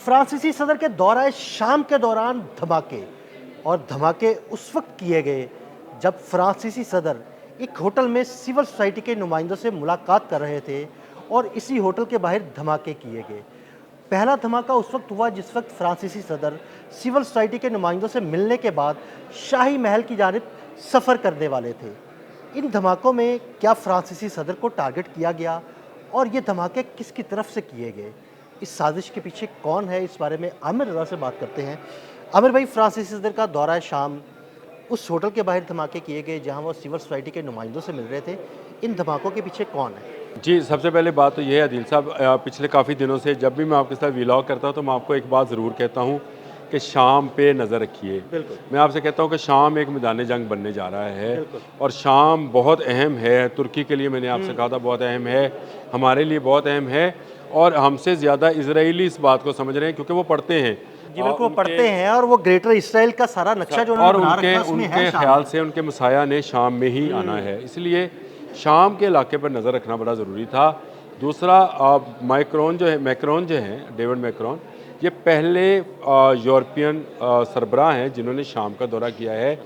फ्रांसीसी सदर के दौरा शाम के दौरान धमाके, और धमाके उस वक्त किए गए जब फ्रांसीसी सदर एक होटल में सिविल सोसाइटी के नुमाइंदों से मुलाकात कर रहे थे और इसी होटल के बाहर धमाके किए गए। पहला धमाका उस वक्त हुआ जिस वक्त फ्रांसीसी सदर सिविल सोसाइटी के नुमाइंदों से मिलने के बाद शाही महल की जानिब सफ़र करने वाले थे। इन धमाकों में क्या फ्रांसीसी सदर को टारगेट किया गया और ये धमाके किसकी तरफ से किए गए? इस साजिश के पीछे कौन है, इस बारे में आमिर रज़ा से बात करते हैं। आमिर भाई, फ्रांसीसी सदर का दौरा शाम, उस होटल के बाहर धमाके किए गए जहां वो सिविल सोसाइटी के नुमाइंदों से मिल रहे थे, इन धमाकों के पीछे कौन है? जी, सबसे पहले बात तो ये है आदिल साहब, पिछले काफ़ी दिनों से जब भी मैं आपके साथ व्लॉग करता हूँ तो मैं आपको एक बात ज़रूर कहता हूँ कि शाम पे नज़र रखिए। बिल्कुल। मैं आपसे कहता हूँ कि शाम एक मैदान जंग बनने जा रहा है बिल्कुल। और शाम बहुत अहम है। तुर्की के लिए मैंने आपसे कहा था बहुत अहम है, हमारे लिए बहुत अहम है, और हमसे ज़्यादा इजरायली इस बात को समझ रहे हैं क्योंकि वो पढ़ते हैं। जी बिल्कुल, वो पढ़ते हैं और वो ग्रेटर इसराइल का सारा नक्शा जो और उन्होंने बना रखा है, उनके उसमें है उनके शाम। ख्याल से उनके मसाया ने शाम में ही आना है, इसलिए शाम के इलाके पर नज़र रखना बड़ा ज़रूरी था। दूसरा, मैक्रोन जो हैं डेविड मैक्रोन, ये पहले यूरोपियन सरबराह हैं जिन्होंने शाम का दौरा किया है।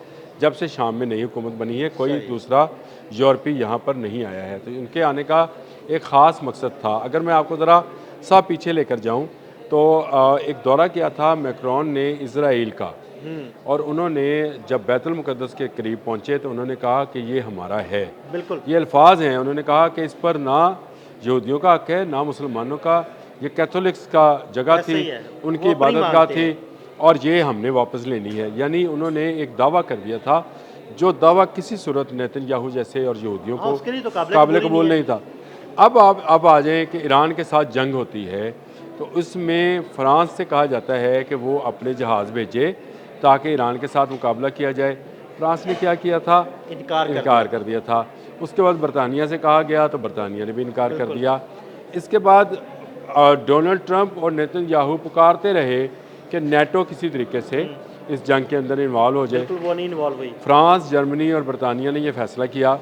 जब से शाम में नई हुकूमत बनी है, कोई दूसरा यूरोपी यहाँ पर नहीं आया है, तो इनके आने का एक ख़ास मकसद था। अगर मैं आपको ज़रा सा पीछे लेकर जाऊँ तो एक दौरा किया था मैक्रोन ने इज़राइल का, और उन्होंने जब बैतुल मुक़द्दस के करीब पहुँचे तो उन्होंने कहा कि ये हमारा है। बिल्कुल। ये अल्फाज हैं, उन्होंने कहा कि इस पर ना यहूदियों का हक है ना मुसलमानों का, ये कैथोलिक्स का जगह थी, उनकी इबादत गाह थी, और ये हमने वापस लेनी है। यानी उन्होंने एक दावा कर दिया था जो दावा किसी सूरत नेतन्याहू जैसे और यहूदियों को काबिल कबूल नहीं था। अब आ जाएँ कि ईरान के साथ जंग होती है तो इसमें फ़्रांस से कहा जाता है कि वो अपने जहाज़ भेजे ताकि ईरान के साथ मुकाबला किया जाए। फ्रांस ने क्या किया था? इनकार कर दिया था। उसके बाद बरतानिया से कहा गया तो बरतानिया ने भी इनकार कर दिया। इसके बाद डोनाल्ड ट्रंप और नेतन्याहू पुकारते रहे कि नेटो किसी तरीके से इस जंग के अंदर इन्वॉल्व हो जाए। वो नहीं इन्वॉल्व हुई। फ्रांस, जर्मनी और बरतानिया ने यह फैसला किया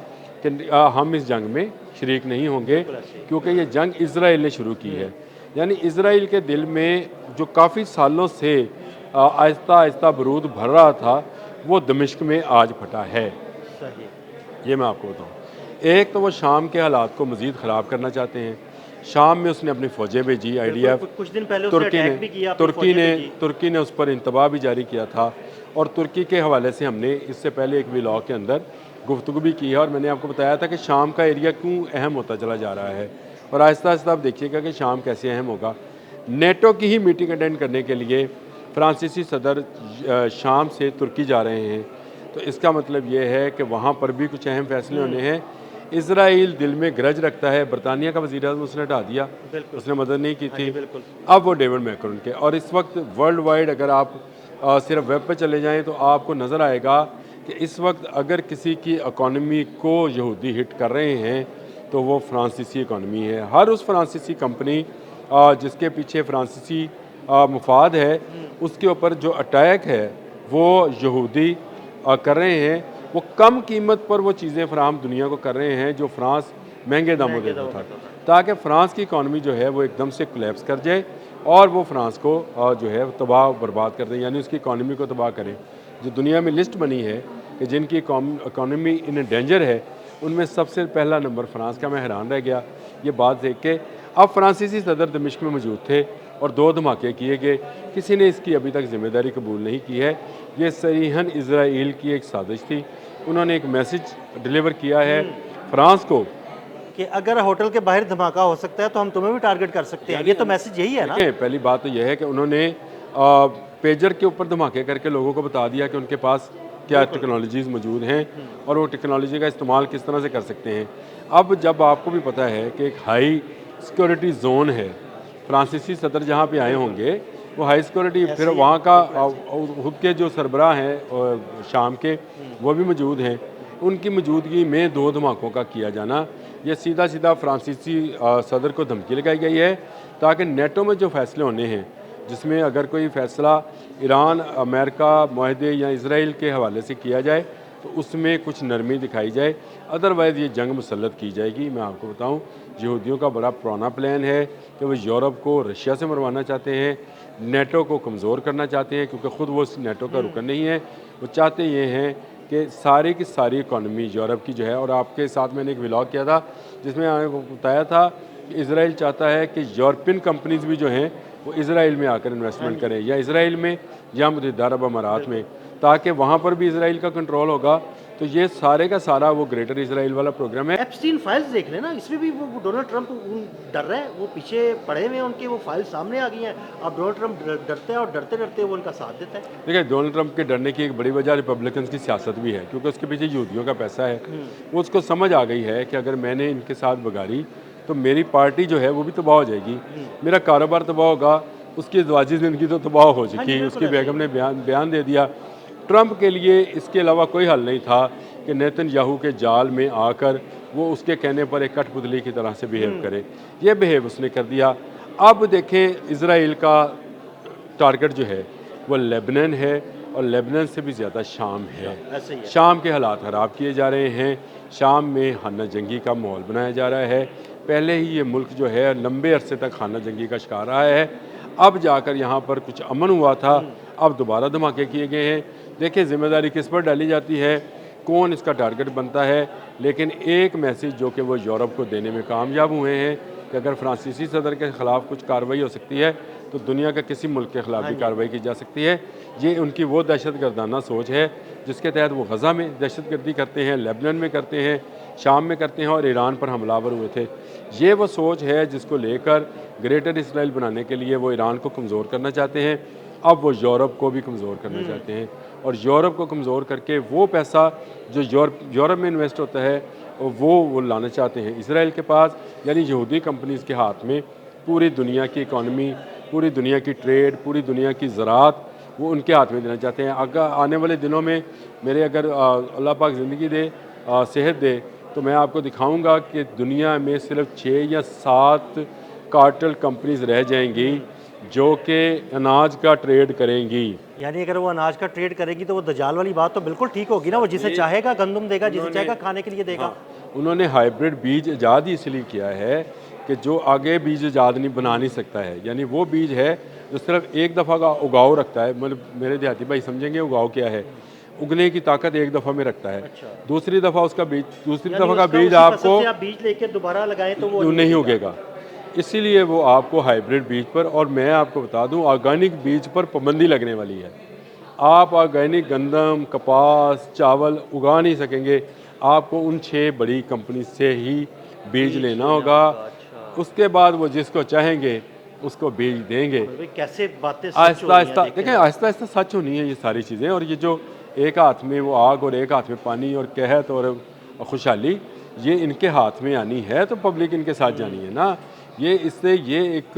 कि हम इस जंग में शरीक नहीं होंगे क्योंकि ये जंग इसराइल ने शुरू की है। यानी इसराइल के दिल में जो काफ़ी सालों से आहिस्ता आहिस्ता बरूद भर रहा था, वो दमिश्क में आज फटा है। सही। ये मैं आपको बताऊँ। एक तो वो शाम के हालात को मज़ीद ख़राब करना चाहते हैं। शाम में उसने अपनी फ़ौजें भेजी, IDF, कुछ दिन पहले उसने अटैक भी किया, तुर्की ने उस पर इंतबाह भी जारी किया था, और तुर्की के हवाले से हमने इससे पहले एक व्लॉग के अंदर गुफ्तगू भी की है, और मैंने आपको बताया था कि शाम का एरिया क्यों अहम होता चला जा रहा है, और आहिस्ता आहिस्ता आप देखिएगा कि शाम कैसे अहम होगा। नेटो की ही मीटिंग अटेंड करने के लिए फ्रांसीसी सदर शाम से तुर्की जा रहे हैं, तो इसका मतलब ये है कि वहाँ पर भी कुछ अहम फैसले होने हैं। इसराइल दिल में ग्रज रखता है, बरतानिया का वज़ीर आज़म उसने हटा दिया, उसने मदद नहीं की थी। अब वो डेविड मैक्रोन के, और इस वक्त वर्ल्ड वाइड अगर आप सिर्फ वेब पे चले जाएं तो आपको नज़र आएगा कि इस वक्त अगर किसी की इकॉनमी को यहूदी हिट कर रहे हैं तो वो फ्रांसीसी इकॉनमी है। हर उस फ्रांसीसी कंपनी जिसके पीछे फ्रांसीसी मुफाद है, उसके ऊपर जो अटैक है वो यहूदी कर रहे हैं। वो कम कीमत पर वो चीज़ें फराहम दुनिया को कर रहे हैं जो फ्रांस महंगे दामों देता था, ताकि फ़्रांस की इकॉनमी जो है वो एकदम से कोलैप्स कर जाए और वो फ्रांस को जो है तबाह बर्बाद कर दें, यानी उसकी इकॉनमी को तबाह करें। जो दुनिया में लिस्ट बनी है कि जिनकी इकॉनमी इन डेंजर है, उनमें सबसे पहला नंबर फ्रांस का। मैं हैरान रह गया ये बात देख के। अब फ्रांसीसी सदर दमिश्क में मौजूद थे और 2 धमाके किए गए, किसी ने इसकी अभी तक जिम्मेदारी कबूल नहीं की है। ये सरीहन इजराइल की एक साजिश थी। उन्होंने एक मैसेज डिलीवर किया है फ्रांस को कि अगर होटल के बाहर धमाका हो सकता है तो हम तुम्हें भी टारगेट कर सकते हैं। ये तो मैसेज यही है ना। पहली बात तो यह है कि उन्होंने पेजर के ऊपर धमाके करके लोगों को बता दिया कि उनके पास क्या टेक्नोलॉजीज़ मौजूद हैं और वो टेक्नोलॉजी का इस्तेमाल किस तरह से कर सकते हैं। अब जब आपको भी पता है कि एक हाई सिक्योरिटी जोन है, फ्रांसीसी सदर जहाँ पे आए होंगे वो हाई सिक्योरिटी, फिर वहाँ का खुद के जो सरबराह हैं शाम के वो भी मौजूद हैं, उनकी मौजूदगी में 2 धमाकों का किया जाना, ये सीधा सीधा फ्रांसीसी सदर को धमकी लगाई गई है ताकि नेटो में जो फैसले होने हैं, जिसमें अगर कोई फ़ैसला ईरान, अमेरिका माहदे या इसराइल के हवाले से किया जाए तो उसमें कुछ नरमी दिखाई जाए, अदरवाइज़ ये जंग मुसल्लत की जाएगी। मैं आपको बताऊं, यहूदियों का बड़ा पुराना प्लान है कि वो यूरोप को रशिया से मरवाना चाहते हैं। नेटो को कमज़ोर करना चाहते हैं, क्योंकि ख़ुद वो नेटो का रुकन नहीं है। वो चाहते ये हैं कि सारी की सारी इकॉनमी यूरोप की जो है, और आपके साथ मैंने एक व्लॉग किया था जिसमें आपको बताया था कि इसराइल चाहता है कि यूरोपियन कंपनीज़ भी जो हैं वो इसराइल में आकर इन्वेस्टमेंट करें, या इसराइल में या मुत्तहिदा अरब अमारात में, ताकि वहाँ पर भी इसराइल का कंट्रोल होगा। तो ये सारे का सारा वो ग्रेटर इसराइल वाला प्रोग्राम है। एप्स्टीन फाइल्स देख लें ना, इसमें भी वो डोनाल्ड ट्रंप डर रहे हैं, वो पीछे पड़े हुए हैं, उनके वो फाइल सामने आ गई हैं। अब डोनाल्ड ट्रंप डरते हैं और डरते डरते वो उनका साथ देता है। देखिए, डोनाल्ड ट्रंप के डरने की एक बड़ी वजह रिपब्लिकन की सियासत भी है, क्योंकि उसके पीछे यहूदियों का पैसा है। वो उसको समझ आ गई है कि अगर मैंने इनके साथ बगारी तो मेरी पार्टी जो है वो भी तबाह हो जाएगी, मेरा कारोबार तबाह होगा, उसकी ज़वाजी ज़िंदगी तो तबाह हो चुकी। उसकी बेगम ने बयान दे दिया। ट्रंप के लिए इसके अलावा कोई हल नहीं था कि नेतन्याहू के जाल में आकर वो उसके कहने पर एक कठपुतली की तरह से बिहेव करे। ये बिहेव उसने कर दिया। अब देखें, इसराइल का टारगेट जो है वो लेबनान है, और लेबनान से भी ज़्यादा शाम है। ऐसे ही है। शाम के हालात ख़राब किए जा रहे हैं। शाम में खाना जंगी का माहौल बनाया जा रहा है। पहले ही ये मुल्क जो है लंबे अरसे तक खाना जंगी का शिकार रहा है। अब जाकर यहाँ पर कुछ अमन हुआ था, अब दोबारा धमाके किए गए हैं। देखिए, ज़िम्मेदारी किस पर डाली जाती है, कौन इसका टारगेट बनता है। लेकिन एक मैसेज जो कि वो यूरोप को देने में कामयाब हुए हैं कि अगर फ्रांसीसी सदर के ख़िलाफ़ कुछ कार्रवाई हो सकती है तो दुनिया के किसी मुल्क के ख़िलाफ़ भी कार्रवाई की जा सकती है। ये उनकी वो दहशतगर्दाना सोच है जिसके तहत वो गज़ा में दहशतगर्दी करते हैं, लेबनान में करते हैं, शाम में करते हैं, और ईरान पर हमलावर हुए थे। ये वो सोच है जिसको लेकर ग्रेटर इसराइल बनाने के लिए वो ईरान को कमज़ोर करना चाहते हैं। अब वो यूरोप को भी कमज़ोर करना चाहते हैं, और यूरोप को कमज़ोर करके वो पैसा जो यूरोप में इन्वेस्ट होता है वो लाना चाहते हैं इसराइल के पास, यानी यहूदी कंपनीज़ के हाथ में पूरी दुनिया की इकॉनमी, पूरी दुनिया की ट्रेड, पूरी दुनिया की ज़राअत वो उनके हाथ में देना चाहते हैं। अगर आने वाले दिनों में मेरे अगर अल्लाह पाक ज़िंदगी दे, सेहत दे, तो मैं आपको दिखाऊंगा कि दुनिया में सिर्फ 6 या 7 कार्टेल कंपनीज रह जाएंगी जो कि अनाज का ट्रेड करेंगी। यानी अगर वो अनाज का ट्रेड करेगी तो वो दजाल वाली बात तो बिल्कुल ठीक होगी ना, वो जिसे चाहेगा गंदम देगा, जिसे चाहेगा खाने के लिए देगा। हाँ, उन्होंने हाइब्रिड बीज ईजाद ही इसलिए किया है कि जो आगे बीज ईजाद नहीं बना नहीं सकता है, यानी वो बीज है जो सिर्फ एक दफ़ा का उगाव रखता है। मतलब मेरे देहाती भाई समझेंगे उगाव क्या है, उगने की ताकत एक दफ़ा में रखता है। अच्छा। दूसरी दफ़ा उसका बीज, दूसरी यानी दफ़ा का उसका बीज उसी आपको फसल से आप बीज लेके दोबारा लगाएं तो वो नहीं उगेगा, इसीलिए वो आपको हाइब्रिड बीज पर, और मैं आपको बता दूं ऑर्गेनिक बीज पर पाबंदी लगने वाली है। आप ऑर्गेनिक गंदम, कपास, चावल उगा नहीं सकेंगे, आपको उन 6 बड़ी कंपनी से ही बीज लेना होगा। अच्छा। उसके बाद वो जिसको चाहेंगे उसको बीज देंगे। भाई कैसे बातें सच आहिस्ता हो रही हैं, आहिस्ता देखें। देखें, आहिस्ता आहिस्ता सच होनी है ये सारी चीज़ें। और ये जो एक हाथ में वो आग और एक हाथ में पानी और कहत और खुशहाली, ये इनके हाथ में आनी है तो पब्लिक इनके साथ जानी है ना। ये इससे ये एक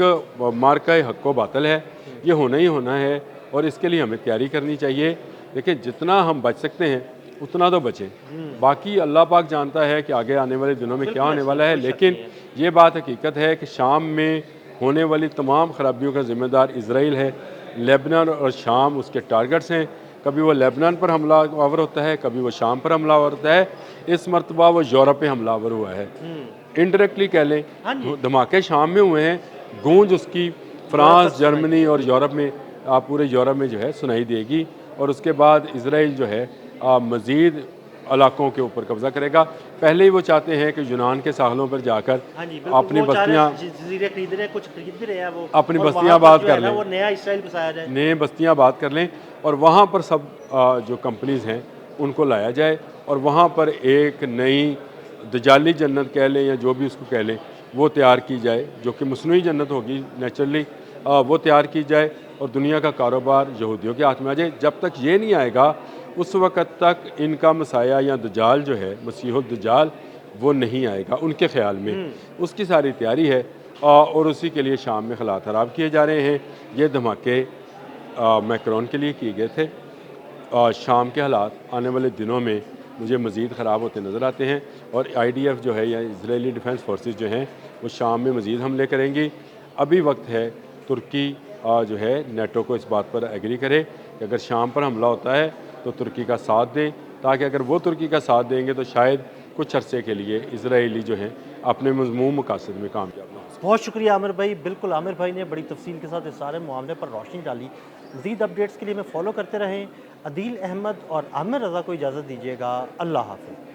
मार्का हक़ व बातिल है, ये होना ही होना है, और इसके लिए हमें तैयारी करनी चाहिए। देखिए, जितना हम बच सकते हैं उतना तो बचें, बाकी अल्लाह पाक जानता है कि आगे आने वाले दिनों में क्या होने वाला है। लेकिन ये बात हकीकत है कि शाम में होने वाली तमाम खराबियों का ज़िम्मेदार इसराइल है। लेबनान और शाम उसके टारगेट्स हैं। कभी वो लेबनान पर हमलावर होता है, कभी वो शाम पर हमलावर होता है। इस मरतबा वो यूरोप पे हमलावर हुआ है, इनडायरेक्टली कह लें। धमाके शाम में हुए हैं, गूंज उसकी फ्रांस, जर्मनी और यूरोप में, आप पूरे यूरोप में जो है सुनाई देगी। और उसके बाद इसराइल जो है मज़ीद इलाकों के ऊपर कब्जा करेगा। पहले ही वो चाहते हैं कि यूनान के साहलों पर जाकर अपनी बस्तियाँ, जजीरे खरीद रहे हैं, कुछ खरीद भी रहे हैं वो, अपनी और बस्तियाँ वहाँ पर आबाद जो कर है ना, लें, वो नया इसराइल बसाया जाए, नए बस्तियाँ आबाद कर लें, और वहाँ पर सब जो कंपनीज़ हैं उनको लाया जाए, और वहाँ पर एक नई दजाली जन्नत कह लें या जो भी उसको कह लें वो तैयार की जाए, जो कि मसनूई जन्नत होगी नेचुरली, वो तैयार की जाए, और दुनिया का कारोबार यहूदियों के हाथ में आ जाए। जब तक ये नहीं आएगा उस वक़्त तक इनका मसाया या दजाल जो है, मसीहुद दजाल, वो नहीं आएगा उनके ख़्याल में। उसकी सारी तैयारी है, और उसी के लिए शाम में हालात ख़राब किए जा रहे हैं। ये धमाके मैक्रोन के लिए किए गए थे। शाम के हालात आने वाले दिनों में मुझे मज़ीद ख़राब होते नज़र आते हैं, और IDF जो है या इजरायली डिफेंस फोर्सेस जो हैं वो शाम में मज़ीद हमले करेंगी। अभी वक्त है तुर्की जो है नेटो को इस बात पर एग्री करे कि अगर शाम पर हमला होता है तो तुर्की का साथ दें, ताकि अगर वो तुर्की का साथ देंगे तो शायद कुछ अरसे के लिए इसराइली जो हैं अपने मज़मूम मकासद में कामयाब ना हो सकें। बहुत शुक्रिया आमिर भाई। बिल्कुल, आमिर भाई ने बड़ी तफसील के साथ इस सारे मामले पर रोशनी डाली। मज़ीद अपडेट्स के लिए हमें फॉलो करते रहें। अदील अहमद और आमिर रज़ा को इजाज़त दीजिएगा। अल्लाह हाफ़िज़।